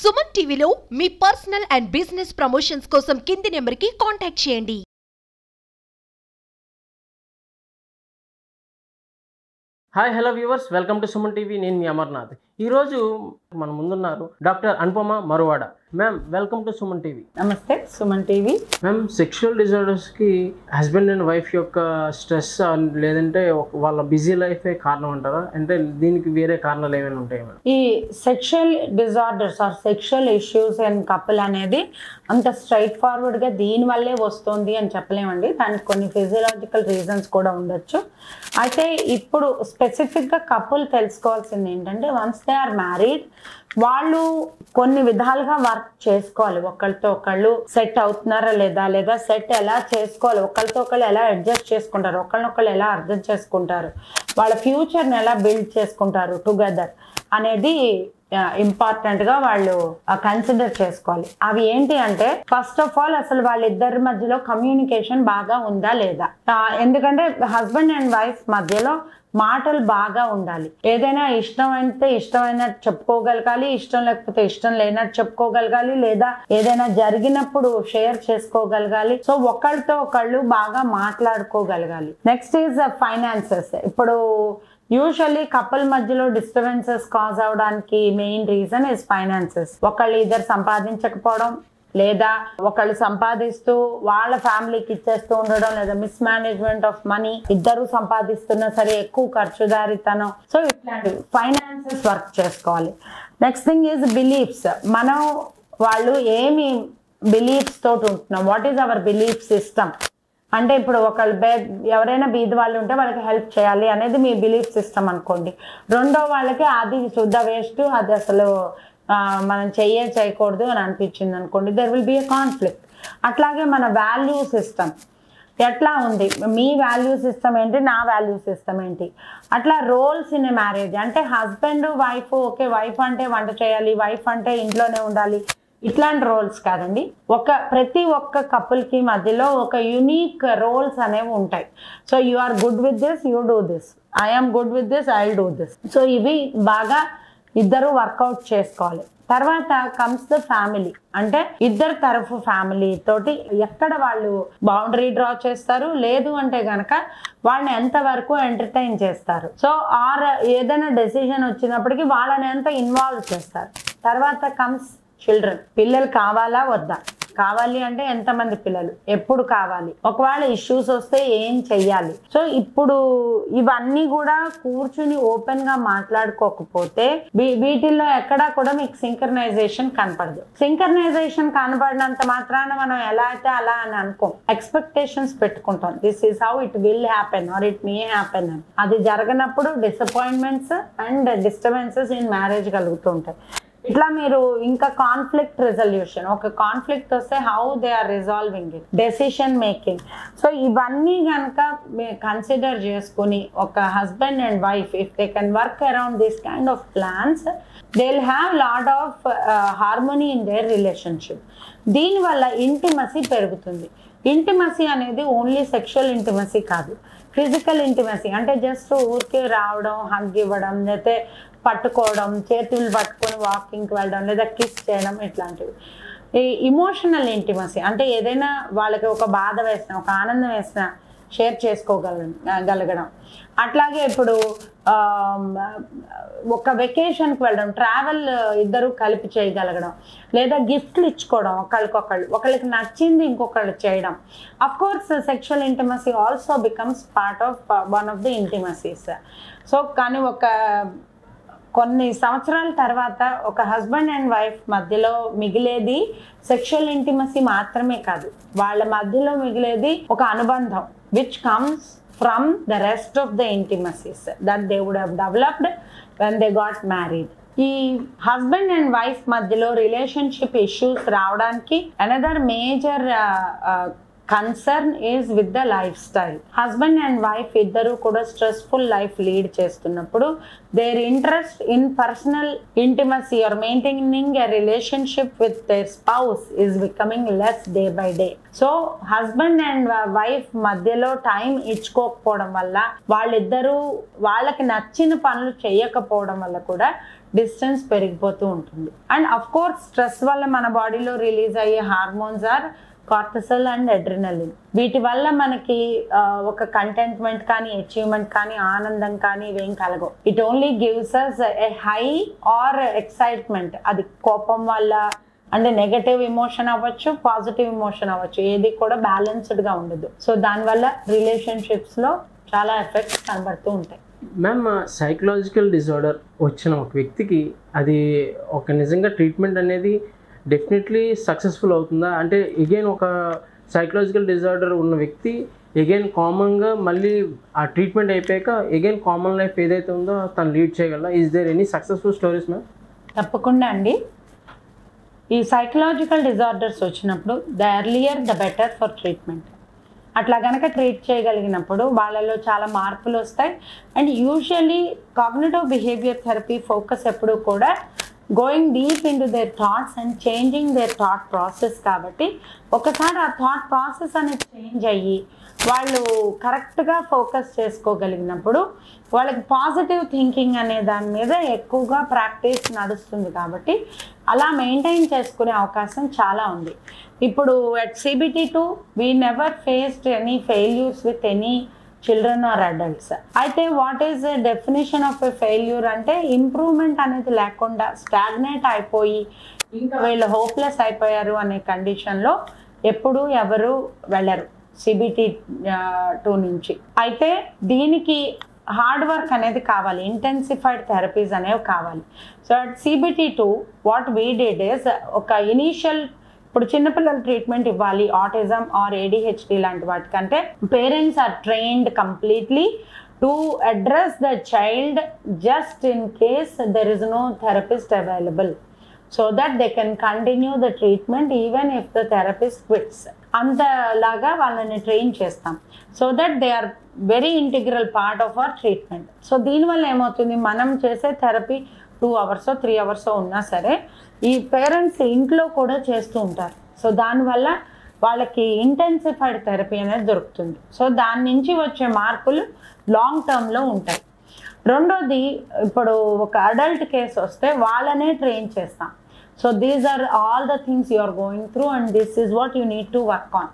సుమన్ టీవీలో మీ personal and business promotions కోసం కింది నెంబర్కి కాంటాక్ట్ చేయండి. Hi hello viewers, welcome to Suman TV. నేను మీ అమర్నాథ్. ఈరోజు మన ముందున్నారు doctor Anupama Maruvada. Ma'am, welcome to Suman TV. నమస్తే, సుమన్ టీవీ. మ్యామ్, సెక్షువల్ డిజార్డర్స్కి హస్బెండ్ అండ్ వైఫ్ యొక్క స్ట్రెస్ లేదంటే వాళ్ళ బిజీ లైఫే కారణం అంటారా? అంటే దీనికి వేరే కారణాలు ఏమైనా ఉంటాయి మేడం? ఈ sexual disorders are sexual issues and couple అనేది అంత స్ట్రైట్ ఫార్వర్డ్గా దీనివల్లే వస్తుంది అని చెప్పలేమండి. దానికి కొన్ని ఫిజియలాజికల్ రీజన్స్ కూడా ఉండొచ్చు. అయితే ఇప్పుడు స్పెసిఫిక్గా కపుల్ తెలుసుకోవాల్సింది ఏంటంటే, వన్స్ దే ఆర్ మ్యారీడ్, వాళ్ళు కొన్ని విధాలుగా వర్క్ చేసుకోవాలి. ఒకళ్ళతో ఒకళ్ళు సెట్ అవుతున్నారా లేదా సెట్ ఎలా చేసుకోవాలి, ఒకళ్ళతో ఒకళ్ళు ఎలా అడ్జస్ట్ చేసుకుంటారు, ఒకళ్ళనొకళ్ళు ఎలా అర్థం చేసుకుంటారు, వాళ్ళ ఫ్యూచర్ని ఎలా బిల్డ్ చేసుకుంటారు టుగెదర్ అనేది ఇంపార్టెంట్గా వాళ్ళు కన్సిడర్ చేసుకోవాలి. అవి ఏంటి అంటే, ఫస్ట్ ఆఫ్ ఆల్ అసలు వాళ్ళిద్దరి మధ్యలో కమ్యూనికేషన్ బాగా ఉందా లేదా. ఎందుకంటే హస్బెండ్ అండ్ వైఫ్ మధ్యలో మాటలు బాగా ఉండాలి. ఏదైనా ఇష్టం అయితే ఇష్టమైనట్టు చెప్పుకోగలగాలి, ఇష్టం లేకపోతే ఇష్టం లేనట్టు చెప్పుకోగలగాలి, లేదా ఏదైనా జరిగినప్పుడు షేర్ చేసుకోగలగాలి. సో ఒకళ్ళతో ఒకళ్ళు బాగా మాట్లాడుకోగలగాలి. Next is finances. ఇప్పుడు యూజువల్లీ కపుల్ మధ్యలో డిస్టర్బెన్సెస్ కాజ్ అవడానికి మెయిన్ రీజన్ ఇస్ ఫైనాన్సెస్. ఒకళ్ళు ఇద్దరు సంపాదించకపోవడం, లేదా ఒకళ్ళు సంపాదిస్తూ వాళ్ళ ఫ్యామిలీకి ఇచ్చేస్తూ ఉండడం, లేదా మిస్ మేనేజ్మెంట్ ఆఫ్ మనీ, ఇద్దరు సంపాదిస్తున్నా సరే ఎక్కువ ఖర్చుదారితనం. సో ఇట్లాంటివి ఫైనాన్సెస్ వర్క్ చేసుకోవాలి. Next thing is beliefs. మనం వాళ్ళు ఏమి బిలీఫ్స్ తోటి ఉంటున్నాం, what is our belief system. అంటే ఇప్పుడు ఒకళ్ళు ఎవరైనా బీద వాళ్ళు ఉంటే వాళ్ళకి హెల్ప్ చేయాలి అనేది మీ బిలీఫ్ సిస్టమ్ అనుకోండి. రెండో వాళ్ళకి అది శుద్ధ వేస్ట్, అది అసలు మనం చేయకూడదు అని అనిపించింది అనుకోండి, there will be a conflict. అట్లాగే మన వాల్యూ సిస్టమ్ ఎట్లా ఉంది, మీ వాల్యూ సిస్టమ్ ఏంటి, నా వాల్యూ సిస్టమ్ ఏంటి. అట్లా రోల్స్ ఇన్ ఎ మ్యారేజ్ అంటే హస్బెండ్ వైఫ్, ఓకే వైఫ్ అంటే వంట చేయాలి, వైఫ్ అంటే ఇంట్లోనే ఉండాలి, ఇట్లాంటి రోల్స్ కాదండి. ప్రతి ఒక్క కపుల్కి మధ్యలో ఒక యునీక్ రోల్స్ అనేవి ఉంటాయి. So you are good with this, you do this, I am good with this, I will do this. సో ఇవి బాగా ఇద్దరు వర్కౌట్ చేసుకోవాలి. తర్వాత కమ్స్ ద ఫ్యామిలీ. అంటే ఇద్దరు తరఫు ఫ్యామిలీ తోటి ఎక్కడ వాళ్ళు బౌండరీ డ్రా చేస్తారు, లేదు అంటే గనక వాళ్ళని ఎంతవరకు ఎంటర్టైన్ చేస్తారు. సో ఆర్ ఏదైనా డెసిషన్ వచ్చినప్పటికీ వాళ్ళని ఎంత ఇన్వాల్వ్ చేస్తారు. తర్వాత కమ్స్ చిల్డ్రన్. పిల్లలు కావాలా వద్దా, కావాలి అంటే ఎంతమంది పిల్లలు, ఎప్పుడు కావాలి, ఒకవేళ ఇష్యూస్ వస్తే ఏం చెయ్యాలి. సో ఇప్పుడు ఇవన్నీ కూడా కూర్చుని ఓపెన్ గా మాట్లాడుకోకపోతే వీటిల్లో ఎక్కడా కూడా మీకు సింక్రనైజేషన్ కనపడదు. సింక్రనైజేషన్ కనపడినంత మాత్రాన మనం ఎలా అయితే అలా అని అనుకోం, ఎక్స్పెక్టేషన్స్ పెట్టుకుంటాం. This is how it will happen or it may happen అని. అది జరగనప్పుడు disappointments and disturbances in marriage కలుగుతూ ఉంటాయి. ఇట్లా మీరు ఇంకా కాన్ఫ్లిక్ట్ రెజల్యూషన్, ఒక కాన్ఫ్లిక్ట్ వస్తే how they are resolving it, decision making. So ఇవన్నీ కనుక కన్సిడర్ చేసుకుని ఒక husband and wife if they can work around this kind of plans, they will have lot of harmony in their relationship. దీనివల్ల intimacy పెరుగుతుంది. Intimacy అనేది only sexual intimacy కాదు, physical intimacy. అంటే just ఊరికే రావడం, హగ్ ఇవ్వడం, లేకపోతే పట్టుకోవడం, చేతులు పట్టుకొని వాకింగ్కి వెళ్ళడం, లేదా కిస్ చేయడం, ఇట్లాంటివి. ఈ ఇమోషనల్ ఇంటిమసీ అంటే ఏదైనా వాళ్ళకి ఒక బాధ వేసినా, ఒక ఆనందం వేసినా షేర్ చేసుకోగలగడం. అట్లాగే ఇప్పుడు ఒక వెకేషన్కి వెళ్ళడం, ట్రావెల్ ఇద్దరు కలిపి చేయగలగడం, లేదా గిఫ్ట్లు ఇచ్చుకోవడం ఒకళ్ళకొకళ్ళు, ఒకళ్ళకి నచ్చింది ఇంకొకళ్ళు చేయడం. Of course sexual intimacy also becomes part of one of the intimacies. So కానీ కొన్ని సంవత్సరాల తర్వాత ఒక హస్బెండ్ అండ్ వైఫ్ మధ్యలో మిగిలేది సెక్షువల్ ఇంటిమసీ మాత్రమే కాదు, వాళ్ళ మధ్యలో మిగిలేది ఒక అనుబంధం which comes from the rest of the intimacies that they would have developed when they got married. ఈ హస్బెండ్ అండ్ వైఫ్ మధ్యలో రిలేషన్షిప్ ఇష్యూస్ రావడానికి another major concern is with the life style. Husband and wife ఇద్దరు కూడా stressful life lead చేస్తున్నప్పుడు their interest in personal intimacy or maintaining a relationship with their spouse is becoming less day by day. So husband and wife మధ్యలో time ఇచ్చుకోకపోవడం వల్ల, వాళ్ళిద్దరూ వాళ్ళకి నచ్చిన పనులు చేయకపోవడం వల్ల కూడా డిస్టెన్స్ పెరిగిపోతూ ఉంటుంది. అండ్ అఫ్ కోర్స్ స్ట్రెస్ వల్ల మన బాడీలో రిలీజ్ అయ్యే hormones are cortisol and adrenaline. వీటి వల్ల మనకి ఒక కంటెంట్మెంట్ కానీ, అచీవ్మెంట్ కానీ, ఆనందం కానీ ఇవేం కలగవు. It only gives us a high or excitement. అది కోపం వల్ల అంటే నెగటివ్ ఇమోషన్ అవ్వచ్చు, పాజిటివ్ ఇమోషన్ అవ్వచ్చు, ఏది కూడా బ్యాలెన్స్డ్గా ఉండదు. సో దానివల్ల రిలేషన్షిప్స్లో చాలా ఎఫెక్ట్స్ కనబడుతూ ఉంటాయి. మ్యామ్, సైకలాజికల్ డిజార్డర్ వచ్చిన ఒక వ్యక్తికి అది ఒక నిజంగా ట్రీట్మెంట్ అనేది డెఫినెట్లీ సక్సెస్ఫుల్ అవుతుందా? అంటే ఎగైన్ ఒక సైకలాజికల్ డిజార్డర్ ఉన్న వ్యక్తి ఎగైన్ కామన్గా మళ్ళీ ఆ ట్రీట్మెంట్ అయిపోయాక ఎగైన్ కామన్ లైఫ్ ఏదైతే ఉందో తను లీడ్ చేయగలరా? Is there any successful stories ma'am? తప్పకుండా అండి. ఈ సైకలాజికల్ డిజార్డర్స్ వచ్చినప్పుడు the earlier the better for treatment. అట్లా కనుక ట్రీట్ చేయగలిగినప్పుడు వాళ్ళలో చాలా మార్పులు వస్తాయి. And usually cognitive behaviour therapy focus ఎప్పుడు కూడా going deep into their thoughts and changing their thought process. కాబట్టి ఒకసారి ఆ థాట్ ప్రాసెస్ అనేది చేంజ్ అయ్యి వాళ్ళు కరెక్ట్గా ఫోకస్ చేసుకోగలిగినప్పుడు వాళ్ళకి పాజిటివ్ థింకింగ్ అనే దాని మీద ఎక్కువగా ప్రాక్టీస్ నడుస్తుంది. కాబట్టి అలా మెయింటైన్ చేసుకునే అవకాశం చాలా ఉంది. ఇప్పుడు at CBT2 we never faced any failures with any children or adults. అయితే what is definition of a failure అంటే ఇంప్రూవ్మెంట్ అనేది లేకుండా స్టాగ్నేట్ అయిపోయి ఇంకా వీళ్ళు హోప్లెస్ అయిపోయారు అనే కండిషన్లో ఎప్పుడు ఎవరు వెళ్ళరు CBT2 నుంచి. అయితే దీనికి హార్డ్ వర్క్ అనేది కావాలి, ఇంటెన్సిఫైడ్ థెరపీస్ అనేవి కావాలి. So at CBT2 what we did is ఒక ఇనీషియల్, ఇప్పుడు చిన్నపిల్లల ట్రీట్మెంట్ ఇవ్వాలి ఆటిజం ఆర్ ADHD లాంటి వాటికంటే parents are trained completely to address the child just in case there is no therapist available, so that they can continue the treatment even if the therapist quits. అంతలాగా వాళ్ళని train చేస్తాం. So that they are very integral part of our treatment. So దీనివల్ల ఏమవుతుంది, మనం చేసే therapy 2 hours 3 hours ఉన్నా సరే ఈ పేరెంట్స్ ఇంట్లో కూడా చేస్తూ ఉంటారు. సో దానివల్ల వాళ్ళకి ఇంటెన్సిఫైడ్ థెరపీ అనేది దొరుకుతుంది. సో దాని నుంచి వచ్చే మార్పులు లాంగ్ టర్మ్లో ఉంటాయి. రెండోది, ఇప్పుడు ఒక అడల్ట్ కేసు వస్తే వాళ్ళనే ట్రైన్ చేస్తాం. So these are all the things you are going through and this is what you need to work on.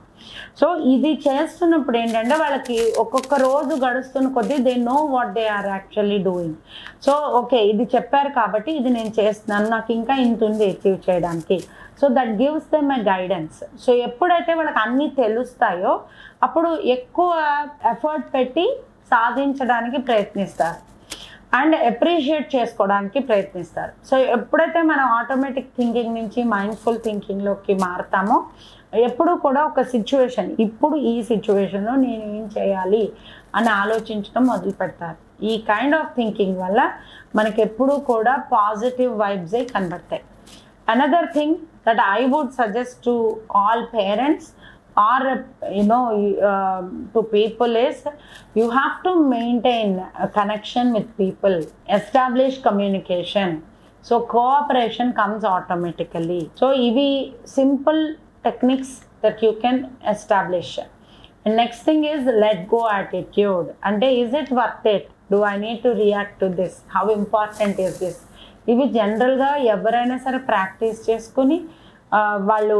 So ఇది చేస్తున్నప్పుడు ఏంటంటే వాళ్ళకి ఒక్కొక్క రోజు గడుస్తున్న కొద్దీ they know what they are actually doing. So okay, ఇది చెప్పారు కాబట్టి ఇది నేను చేస్తున్నాను, నాకు ఇంకా ఇంత ఉంది అచీవ్ చేయడానికి. So that gives them a guidance. So ఎప్పుడైతే వాళ్ళకి అన్నీ తెలుస్తాయో అప్పుడు ఎక్కువ ఎఫర్ట్ పెట్టి సాధించడానికి ప్రయత్నిస్తారు అండ్ అప్రిషియేట్ చేసుకోవడానికి ప్రయత్నిస్తారు. సో ఎప్పుడైతే మనం ఆటోమేటిక్ థింకింగ్ నుంచి మైండ్ఫుల్ థింకింగ్లోకి మారుతామో ఎప్పుడు కూడా ఒక సిచ్యువేషన్, ఇప్పుడు ఈ సిచ్యువేషన్లో నేను ఏం చేయాలి అని ఆలోచించడం మొదలు పెడతారు. ఈ కైండ్ ఆఫ్ థింకింగ్ వల్ల మనకి ఎప్పుడూ కూడా పాజిటివ్ వైబ్సే కనబడతాయి. Another thing that I would suggest to all parents or to people is you have to maintain a connection with people, establish communication, so cooperation comes automatically. So ivi simple techniques that you can establish. And next thing is let go attitude. And is it worth it? Do I need to react to this? How important is this? ఇవి జనరల్గా ఎవరైనా సరే practice చేసుకుని వాళ్ళలో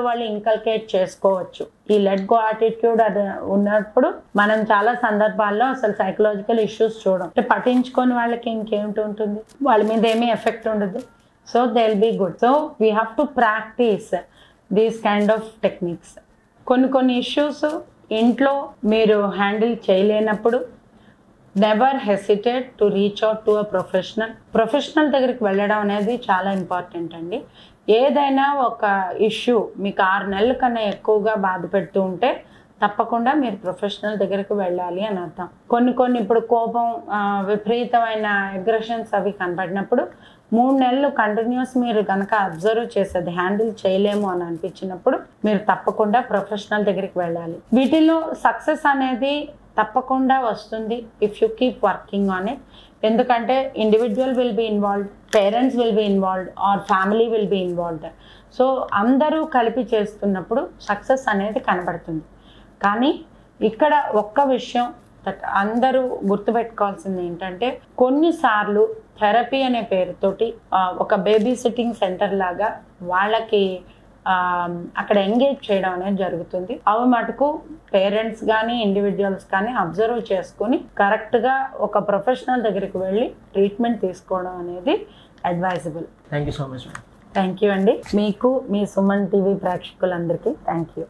వాళ్ళు inculcate చేసుకోవచ్చు. ఈ let go attitude అది ఉన్నప్పుడు మనం చాలా సందర్భాల్లో అసలు సైకలాజికల్ ఇష్యూస్ చూడం. అంటే పట్టించుకొని వాళ్ళకి ఇంకేమిటి ఉంటుంది, వాళ్ళ మీద ఏమీ ఎఫెక్ట్ ఉండదు. So they will be good. So we have to practice these kind of techniques. కొన్ని ఇష్యూస్ ఇంట్లో మీరు హ్యాండిల్ చేయలేనప్పుడు never hesitate to reach out to a professional దగ్గరికి వెళ్ళడం అనేది చాలా ఇంపార్టెంట్ అండి. ఏదైనా ఒక ఇష్యూ మీకు 6 నెలల కన్నా ఎక్కువగా బాధ పెడుతూ ఉంటే తప్పకుండా మీరు ప్రొఫెషనల్ దగ్గరికి వెళ్ళాలి అని అర్థం. కొన్ని ఇప్పుడు కోపం, విపరీతమైన అగ్రెషన్స్ అవి కనపడినప్పుడు 3 నెలలు కంటిన్యూస్ మీరు కనుక అబ్జర్వ్ చేసేది హ్యాండిల్ చేయలేము అని అనిపించినప్పుడు మీరు తప్పకుండా ప్రొఫెషనల్ దగ్గరికి వెళ్ళాలి. వీటిలో సక్సెస్ అనేది తప్పకుండా వస్తుంది if you keep working on it. ఎందుకంటే individual will be involved, parents will be involved or family will be involved. So అందరూ కలిపి చేస్తున్నప్పుడు సక్సెస్ అనేది కనబడుతుంది. కానీ ఇక్కడ ఒక్క విషయం అందరూ గుర్తుపెట్టుకోవాల్సింది ఏంటంటే కొన్నిసార్లు థెరపీ అనే పేరుతోటి ఒక బేబీ సిట్టింగ్ సెంటర్ లాగా వాళ్ళకి అక్కడ ఎంగేజ్ చేయడం అనేది జరుగుతుంది. అవి మటుకు పేరెంట్స్ కానీ ఇండివిజువల్స్ కానీ అబ్జర్వ్ చేసుకుని కరెక్ట్గా ఒక ప్రొఫెషనల్ దగ్గరికి వెళ్ళి ట్రీట్మెంట్ తీసుకోవడం అనేది advisable. Thank you so much. Thank you అండి. మీకు మీ సుమన్ టీవీ ప్రేక్షకులందరికీ థ్యాంక్ యూ.